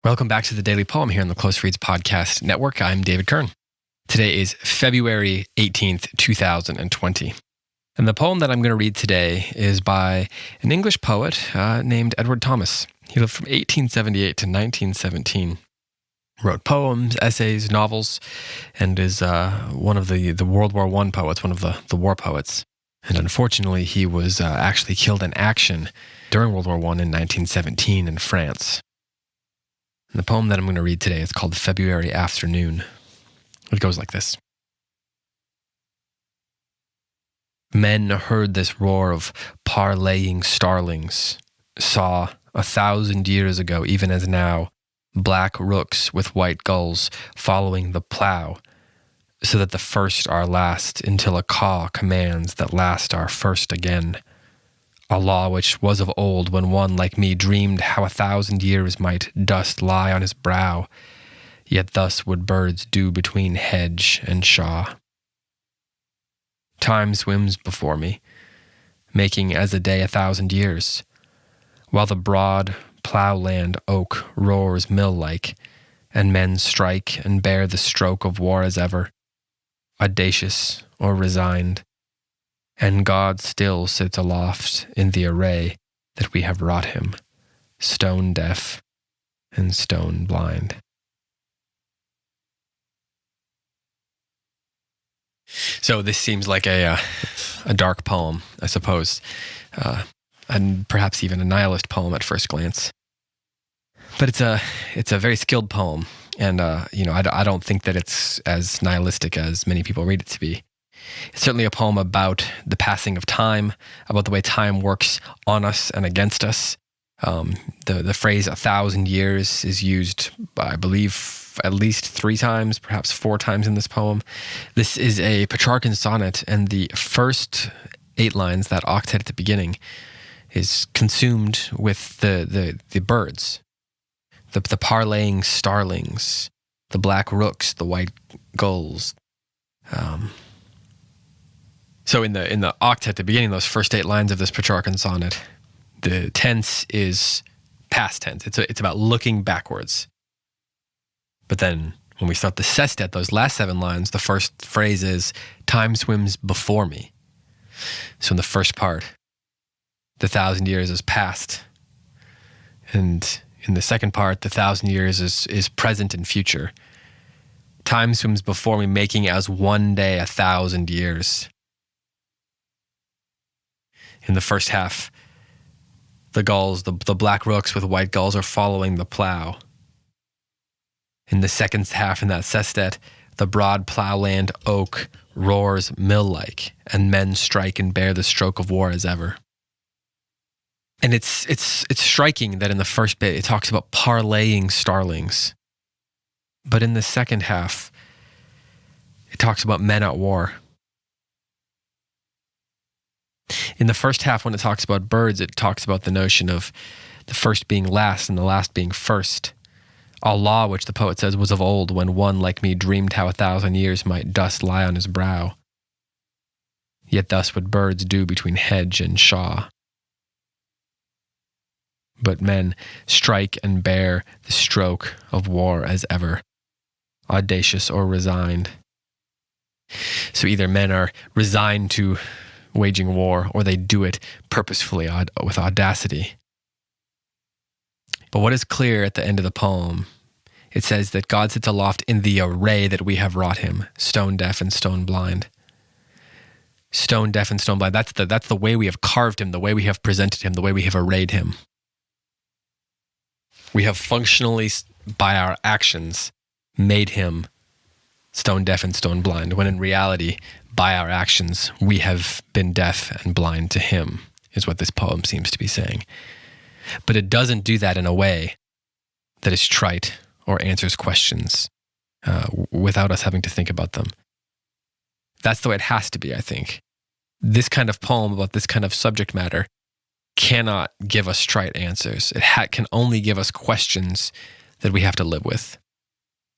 Welcome back to the Daily Poem here on the Close Reads Podcast Network. I'm David Kern. Today is February 18th, 2020. And the poem that I'm going to read today is by an English poet named Edward Thomas. He lived from 1878 to 1917. Wrote poems, essays, novels, and is one of the World War I poets, one of the war poets. And unfortunately, he was actually killed in action during World War I in 1917 in France. And the poem that I'm going to read today is called February Afternoon. It goes like this. Men heard this roar of parleying starlings, saw 1,000 years ago, even as now, black rooks with white gulls following the plough, so that the first are last until a caw commands that last are first again. A law which was of old when one like me dreamed how 1,000 years might dust lie on his brow, yet thus would birds do between hedge and shaw. Time swims before me, making as a day 1,000 years, while the broad ploughland oak roars mill-like, and men strike and bear the stroke of war as ever, audacious or resigned, and God still sits aloft in the array that we have wrought him, stone deaf and stone blind. So this seems like a dark poem, I suppose, and perhaps even a nihilist poem at first glance. But it's a very skilled poem, and I don't think that it's as nihilistic as many people read it to be. It's certainly a poem about the passing of time, about the way time works on us and against us. The phrase 1,000 years is used, I believe, at least 3 times, perhaps 4 times in this poem. This is a Petrarchan sonnet, and the first 8 lines, that octet at the beginning, is consumed with the birds, the parleying starlings, the black rooks, the white gulls. So in the octet at the beginning, those first 8 lines of this Petrarchan sonnet, the tense is past tense. It's about looking backwards. But then when we start the sestet, those last 7 lines, the first phrase is, time swims before me. So in the first part, the 1,000 years is past. And in the second part, the 1,000 years is present and future. Time swims before me, making as one day 1,000 years. In the first half, the gulls, the black rooks with white gulls are following the plough. In the second half, in that sestet, the broad ploughland oak roars mill-like, and men strike and bear the stroke of war as ever. And it's striking that in the first bit it talks about parleying starlings, but in the second half it talks about men at war. In the first half, when it talks about birds, it talks about the notion of the first being last and the last being first. A law which the poet says was of old when one like me dreamed how 1,000 years might dust lie on his brow. Yet thus would birds do between hedge and shaw. But men strike and bear the stroke of war as ever, audacious or resigned. So either men are resigned to waging war, or they do it purposefully with audacity. But what is clear at the end of the poem, it says that God sits aloft in the array that we have wrought him, stone deaf and stone blind. Stone deaf and stone blind, that's the way we have carved him, the way we have presented him, the way we have arrayed him. We have functionally, by our actions, made him stone deaf and stone blind, when in reality, by our actions, we have been deaf and blind to him, is what this poem seems to be saying. But it doesn't do that in a way that is trite or answers questions without us having to think about them. That's the way it has to be, I think. This kind of poem about this kind of subject matter cannot give us trite answers. It can only give us questions that we have to live with.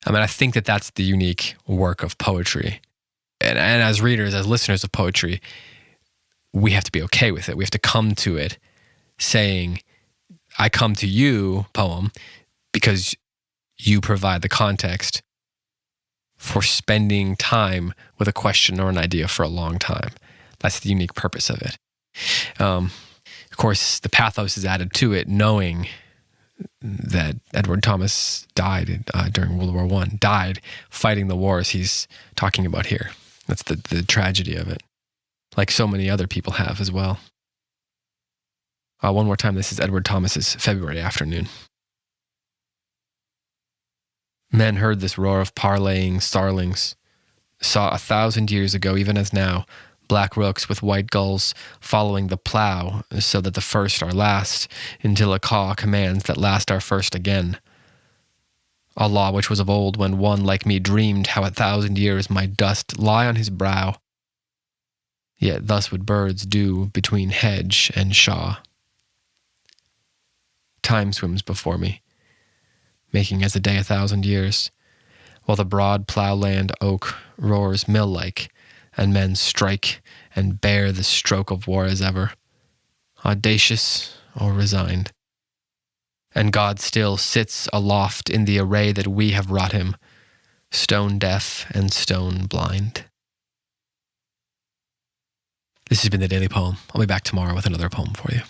I mean, I think that that's the unique work of poetry. And as readers, as listeners of poetry, we have to be okay with it. We have to come to it saying, I come to you, poem, because you provide the context for spending time with a question or an idea for a long time. That's the unique purpose of it. Of course, the pathos is added to it, knowing that Edward Thomas died during World War I, died fighting the wars he's talking about here. That's the tragedy of it, like so many other people have as well. One more time, this is Edward Thomas's February Afternoon. Men heard this roar of parleying starlings, saw 1,000 years ago, even as now, black rooks with white gulls following the plough, so that the first are last, until a caw commands that last are first again. A law which was of old, when one like me dreamed how 1,000 years might dust lie on his brow. Yet thus would birds do between hedge and shaw. Time swims before me, making as a day 1,000 years, while the broad ploughland oak roars mill-like, and men strike and bear the stroke of war as ever, audacious or resigned. And God still sits aloft in the array that we have wrought him, stone deaf and stone blind. This has been the Daily Poem. I'll be back tomorrow with another poem for you.